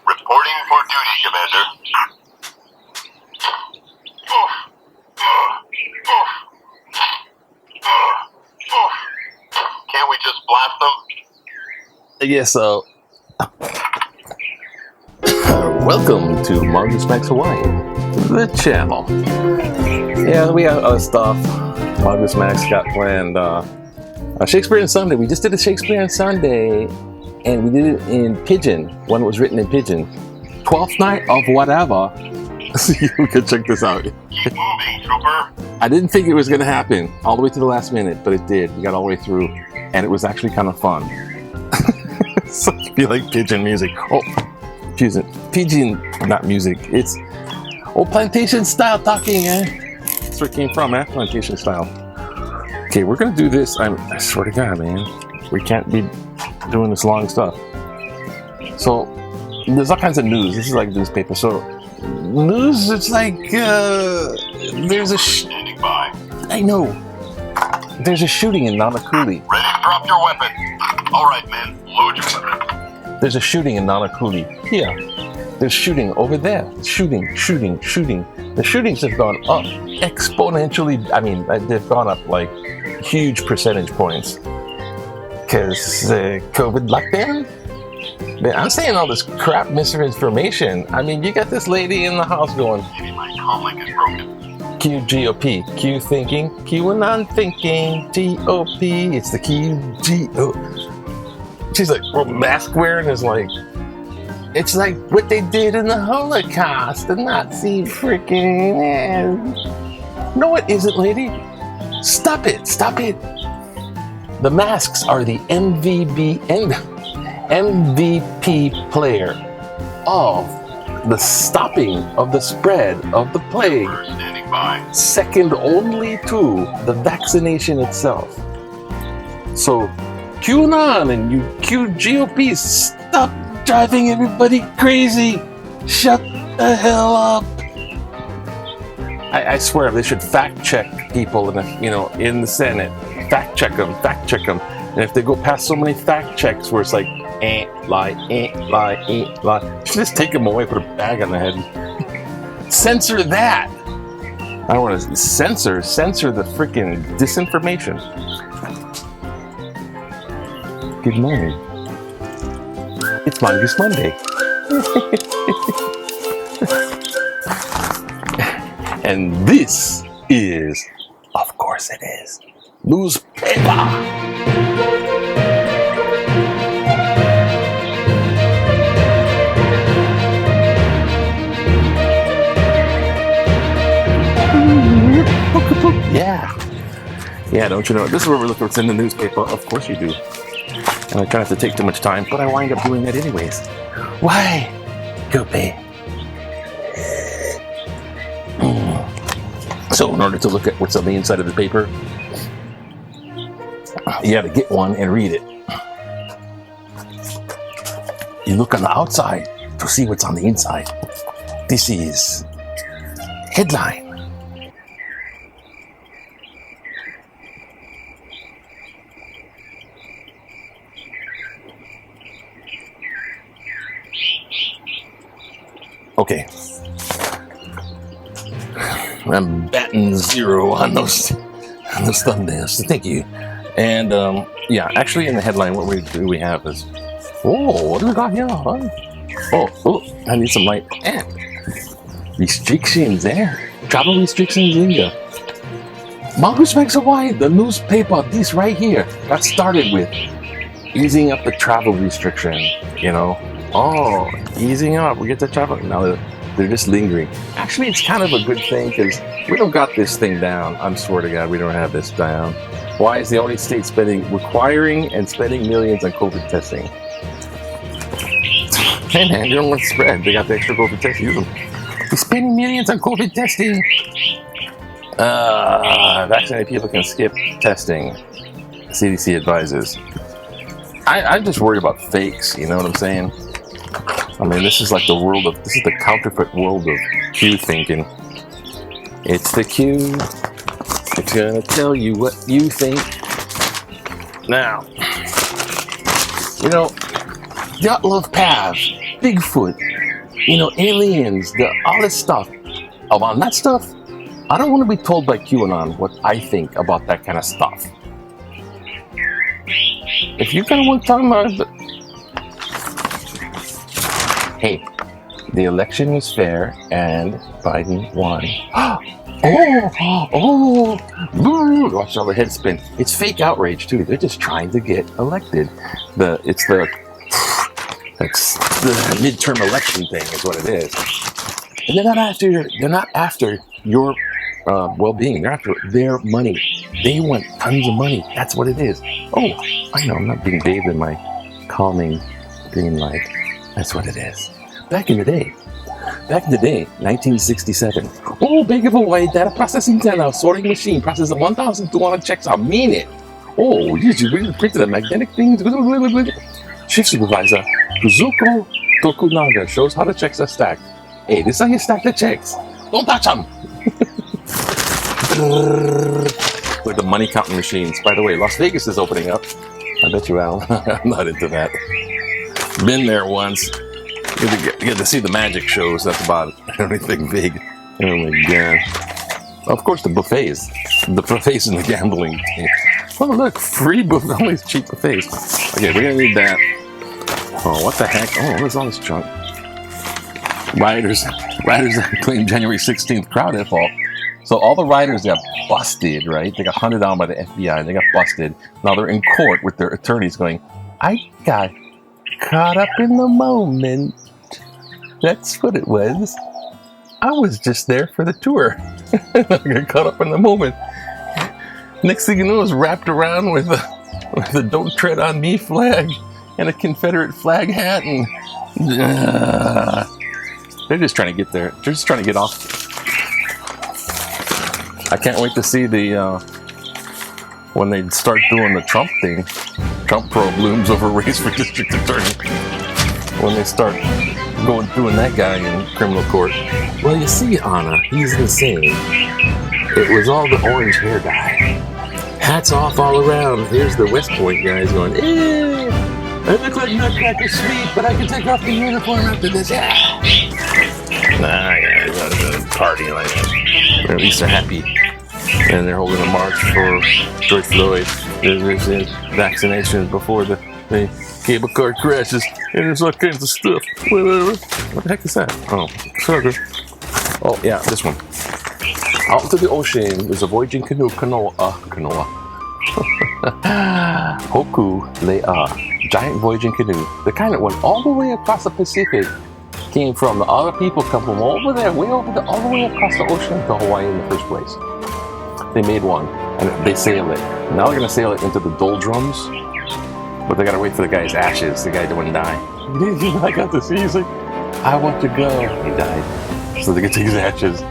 Reporting for duty, Commander. Can't we just blast them? I guess so. Welcome to Mongoose Max Hawaii, the channel. Yeah, we got other stuff. Mongoose Max got planned Shakespeare on Sunday. We just did a Shakespeare on Sunday, and we did it in Pidgin. One was written in Pidgin. 12th night of whatever. You can check this out. Keep moving, Trooper. I didn't think it was going to happen all the way to the last minute, but it did. We got all the way through, and it was actually kind of fun. So if you like Pidgin music, Pidgin, not music. It's plantation style talking, eh? That's where it came from, eh? Plantation style. Okay, we're gonna do this. I swear to God, man, we can't be doing this long stuff. So there's all kinds of news. This is like newspaper. So news, it's like there's a. Standing by. I know. There's a shooting in Nanakuli. Ready to drop your weapon. All right, men. Load your weapon. There's a shooting in Nanakuli. Here. There's shooting over there. Shooting. The shootings have gone up exponentially. I mean, they've gone up like huge percentage points. Because COVID lockdown? Man, I'm saying all this crap misinformation. I mean, you got this lady in the house going, Maybe my comlink is broken. Q GOP, Q thinking, Q and non-thinking, GOP, it's the Q GO. She's like, well, mask wearing is like, it's like what they did in the Holocaust, the Nazi freaking. No, it isn't, lady. Stop it. The masks are the MVP player of the stopping of the spread of the plague, Standing by. second only to the vaccination itself. So QAnon and you QGOP, stop driving everybody crazy. Shut the hell up. I swear they should fact check people in the Senate. Fact check them. And if they go past so many fact checks where it's like, lie. Should just take them away, put a bag on the head. Censor that. I don't want to censor the freaking disinformation. Good morning. It's Mongoose Monday. And this is, of course it is, newspaper. Yeah, don't you know? This is where we're looking what's in the newspaper. Of course you do. And I try not to take too much time, but I wind up doing that anyways. Why? Go pay. So in order to look at what's on the inside of the paper, you got to get one and read it. You look on the outside to see what's on the inside. This is headline. Okay. I'm batting 0 on those thumbnails. Thank you. And yeah, actually in the headline, what we have is, what do we got here? Huh? Oh, I need some light. And restrictions there. Travel restrictions in here. Mongoose Max Hawaii, the newspaper, this right here, got started with easing up the travel restriction, easing up, we get to travel. Now they're just lingering. Actually, it's kind of a good thing because we don't got this thing down. I swear to God, we don't have this down. Why is the only state requiring and spending millions on COVID testing? Hey man, you don't want to spread. They got the extra COVID tests, use them. We're spending millions on COVID testing. Vaccinated people can skip testing. CDC advises. I'm just worried about fakes, you know what I'm saying? I mean, this is the counterfeit world of Q thinking. It's the Q. It's gonna tell you what you think. Now, you know, Yacht-Love-Pav, Bigfoot, you know, aliens, all this stuff. About that stuff, I don't want to be told by QAnon what I think about that kind of stuff. If you kind of want to talk about it, hey, the election was fair and Biden won. Watch all the head spin. It's fake outrage too. They're just trying to get elected. It's the midterm election thing is what it is. And they're not after your well-being. They're after their money. They want tons of money. That's what it is. Oh, I know. I'm not being bathed in my calming green light. That's what it is. Back in the day, 1967. Oh, big of a white data processing center, sorting machine processes 1,200 checks a minute. Oh, you printed a magnetic thing. Chief supervisor Kuzuko Tokunaga shows how the checks are stacked. Hey, this is how you stack the checks. Don't touch them. With the money counting machines. By the way, Las Vegas is opening up. I bet you, Al. I'm not into that. Been there once. You get to see the magic shows. That's about it. Anything big. Oh my god. Of course, the buffets. The buffets and the gambling thing. Oh, look, free buffet. All these cheap buffets. Okay, we're gonna need that. Oh, what the heck? Oh, where's all this junk? Riders claim January 16th crowd at fault. So all the riders got busted, right? They got hunted down by the FBI. They got busted. Now they're in court with their attorneys going, I got caught up in the moment. That's what it was. I was just there for the tour. I got caught up in the moment. Next thing you know, I was wrapped around with the "Don't Tread on Me" flag and a Confederate flag hat, and they're just trying to get there. They're just trying to get off. I can't wait to see when they start doing the Trump thing. Trump probe looms over race for district attorney. When they start doing that guy in criminal court. Well, you see, Anna, he's insane. It was all the orange hair guy. Hats off all around. Here's the West Point guys going, I look like Nutcracker Sweet, but I can take off the uniform after this. Yeah. Nah, yeah, it's not a party like that. Or at least they're happy. And they're holding a march for George Floyd. There's vaccinations before the cable car crashes. And there's all kinds of stuff. What the heck is that? Oh, sugar. Oh, yeah, this one. Out into the ocean, there's a voyaging canoe, canoa. Hoku Le'a, giant voyaging canoe. The kind that went all the way across the Pacific. Came from the other people come from over there, way over there, all the way across the ocean to Hawaii in the first place. They made one, and they sailed it. Now they're gonna sail it into the doldrums, but they gotta wait for the guy's ashes. The guy that wouldn't die. I got to see. He's like, I want to go. He died, so they get to his ashes.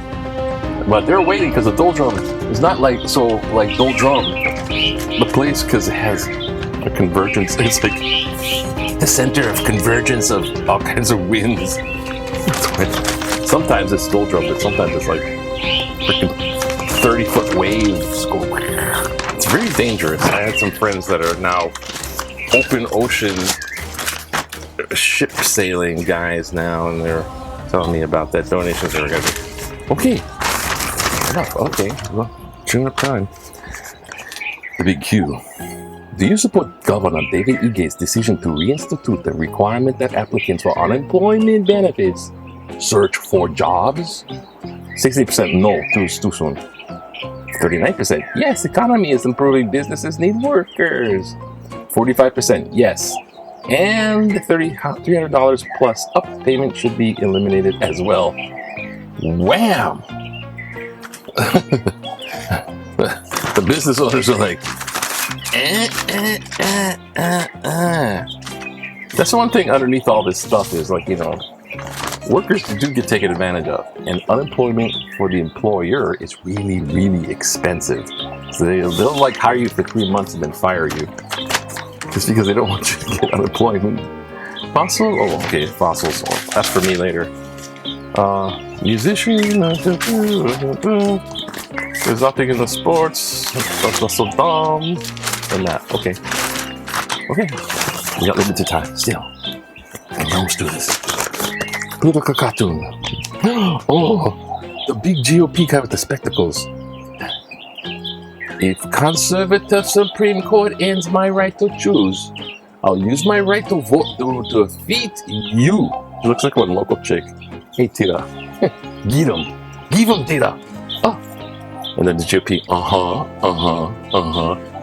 But they're waiting because the doldrum is not like doldrum, the place, because it has a convergence. It's like the center of convergence of all kinds of winds. Sometimes it's doldrum, but sometimes it's like freaking 30-foot waves. It's very dangerous. I had some friends that are now open ocean ship sailing guys now, and they're telling me about that. Donations are going to be okay. Enough. Okay, well, tune up time. The big Q. Do you support Governor David Ige's decision to reinstitute the requirement that applicants for unemployment benefits search for jobs? 60% no, too soon. 39% yes, economy is improving, businesses need workers. 45% yes. And $300 plus up payment should be eliminated as well. Wham! The business owners are like, That's the one thing underneath all this stuff is like, workers do get taken advantage of, and unemployment for the employer is really, really expensive. So they'll like hire you for 3 months and then fire you just because they don't want you to get unemployment. Fossil? Oh, okay, fossils. Oh, that's for me later. Musician. There's nothing in the sports. That's so dumb. And that. Okay. Okay. We got limited time still. Now let's do this. Political cartoon. Oh, the big GOP guy with the spectacles. If conservative Supreme Court ends my right to choose, I'll use my right to vote to defeat you. He looks like one local chick. Hey, Tita. Get him. Give him, Tita. Oh. And then the GOP,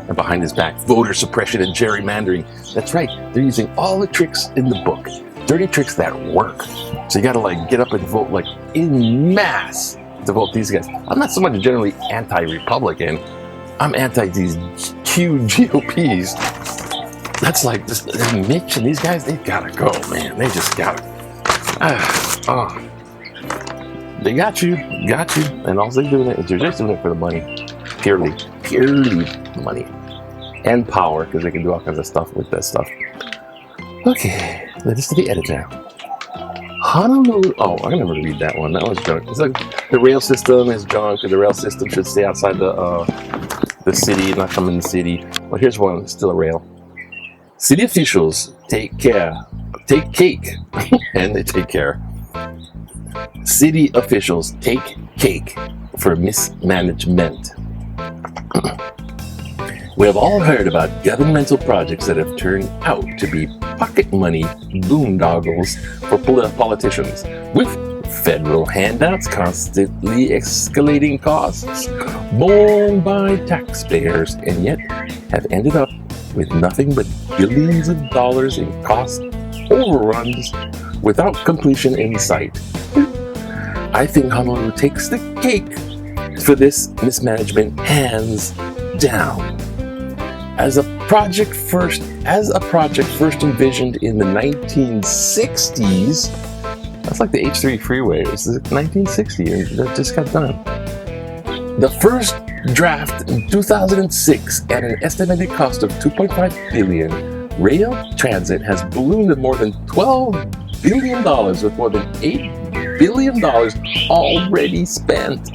and behind his back, voter suppression and gerrymandering. That's right. They're using all the tricks in the book. Dirty tricks that work. So you gotta like get up and vote like in mass to vote these guys. I'm not so much generally anti-Republican. I'm anti these huge GOPs. That's like this, Mitch and these guys, they gotta go, man. They just gotta. They got you. And all they're doing is they're just doing it for the money. Purely money. And power, because they can do all kinds of stuff with that stuff. Okay, let's to the editor. Honolulu. Oh, I'm gonna never read that one. That was junk. It's like the rail system is junk, and the rail system should stay outside the city, not come in the city. Well, here's one. It's still a rail. City officials take cake, and they take care. City officials take cake for mismanagement. We have all heard about governmental projects that have turned out to be pocket money boondoggles for politicians, with federal handouts constantly escalating costs borne by taxpayers, and yet have ended up with nothing but billions of dollars in cost overruns without completion in sight. I think Honolulu takes the cake for this mismanagement hands down. As a project first envisioned in the 1960s, that's like the H3 freeway. It was 1960, that just got done. The first draft in 2006 at an estimated cost of $2.5 billion, rail transit has ballooned to more than $12 billion, with more than $8 billion already spent.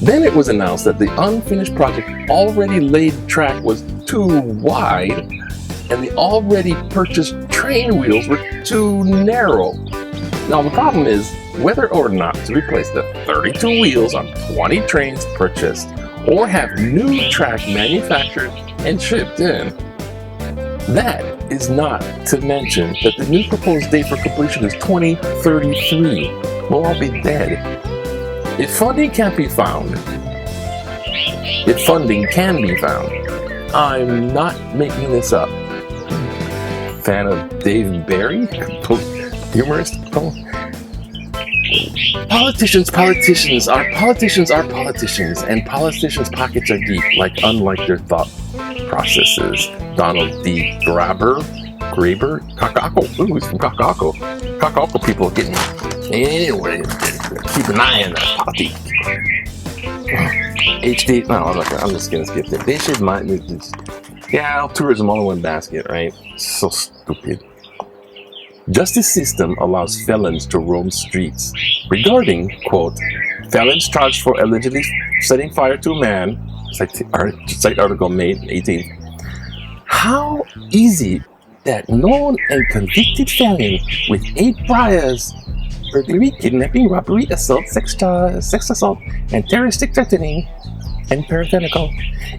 Then it was announced that the unfinished project already laid track was too wide, and the already purchased train wheels were too narrow. Now the problem is whether or not to replace the 32 wheels on 20 trains purchased, or have new track manufactured and shipped in. That is not to mention that the new proposed date for completion is 2033. We'll all be dead. If funding can be found, I'm not making this up. Fan of Dave Barry? Humorist? Politicians are politicians, and politicians' pockets are deep, unlike their thought processes. Donald D. Graber, Kakako. Ooh, he's from Kakako. Kakako people getting. Anyway, keep an eye on that party. HD. No, I'm just gonna skip it. They should mind me. Yeah, tourism all in one basket, right? So stupid. Justice system allows felons to roam streets. Regarding, quote, felons charged for allegedly setting fire to a man, cite article May 18th. How easy that known and convicted felon with 8 priors, burglary, kidnapping, robbery, assault, sex assault, and terroristic threatening, and parenthetical,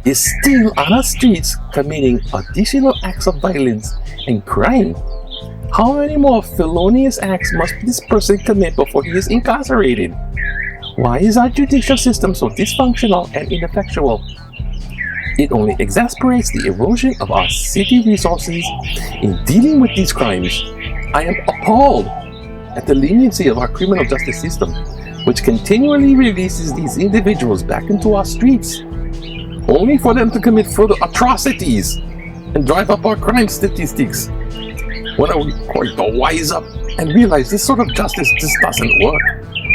is still on our streets committing additional acts of violence and crime. How many more felonious acts must this person commit before he is incarcerated? Why is our judicial system so dysfunctional and ineffectual? It only exasperates the erosion of our city resources in dealing with these crimes. I am appalled at the leniency of our criminal justice system, which continually releases these individuals back into our streets, only for them to commit further atrocities and drive up our crime statistics. When are we going to wise up? and realize this sort of justice just doesn't work.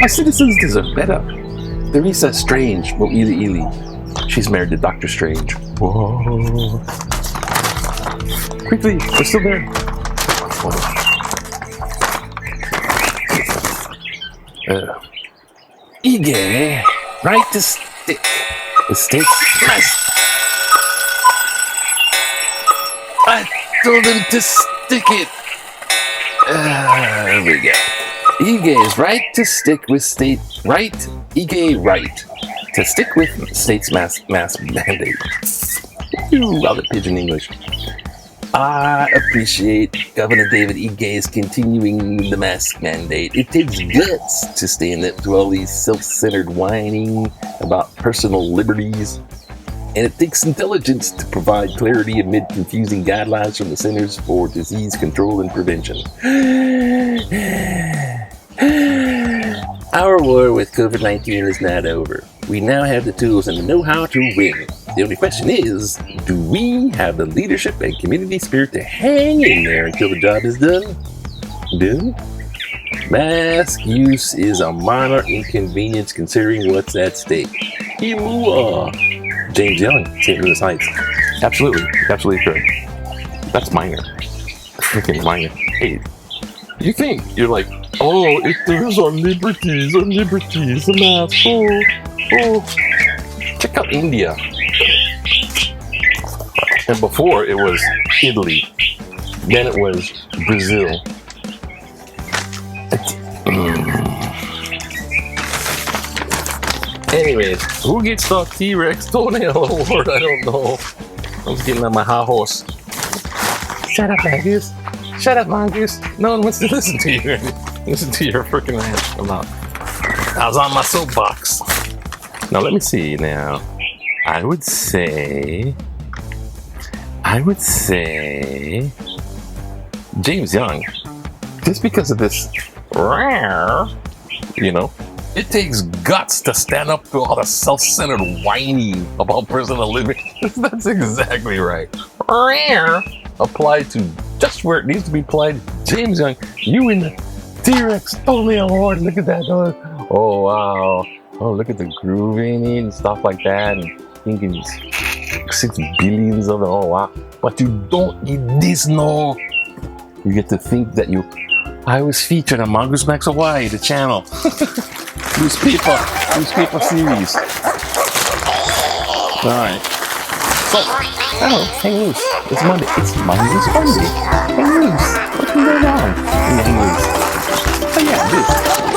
Our citizens deserve better. Theresa Strange, Mo'ili Ili. She's married to Dr. Strange. Whoa. Quickly, we're still there. Ige, right to stick. The state's must. I told him to stick it. There we go. Ige's right to stick with state right. Ige right to stick with state's mask mandate. Ooh, other pigeon English. I appreciate Governor David Ige's continuing the mask mandate. It takes guts to stand up to all these self-centered whining about personal liberties. And it takes intelligence to provide clarity amid confusing guidelines from the Centers for Disease Control and Prevention. Our war with COVID-19 is not over. We now have the tools and the know-how to win. The only question is, do we have the leadership and community spirit to hang in there until the job is done? Mask use is a minor inconvenience considering what's at stake. Ilua. James Young, St. Louis Heights. Absolutely correct. That's minor. Freaking minor. Hey, you think you're like, oh, it is our liberties, the mask. Oh. Check out India. And before it was Italy. Then it was Brazil. Anyways, who gets the T-Rex toenail award? I don't know. I was getting on my high horse. Shut up, Mongoose. Shut up, Mongoose. No one wants to listen to you. Listen to your freaking rant. I'm out. I was on my soapbox. Now let me see now. I would say James Young. Just because of this, you know, it takes guts to stand up to all the self-centered whining about personal liberty. That's exactly right. Applied to just where it needs to be applied. James Young, you in the T-Rex toenail award. Look at that. Oh, wow. Oh, look at the grooving and stuff like that. And thinking 6 billions of it. Oh, wow. But you this know. You get to think that I was featured on Mongoose Max Hawaii, the channel. newspaper series. Alright. So, hang loose. It's Monday. It's Mongoose Monday. Hang loose. What's going on? Hang loose. Oh yeah, this.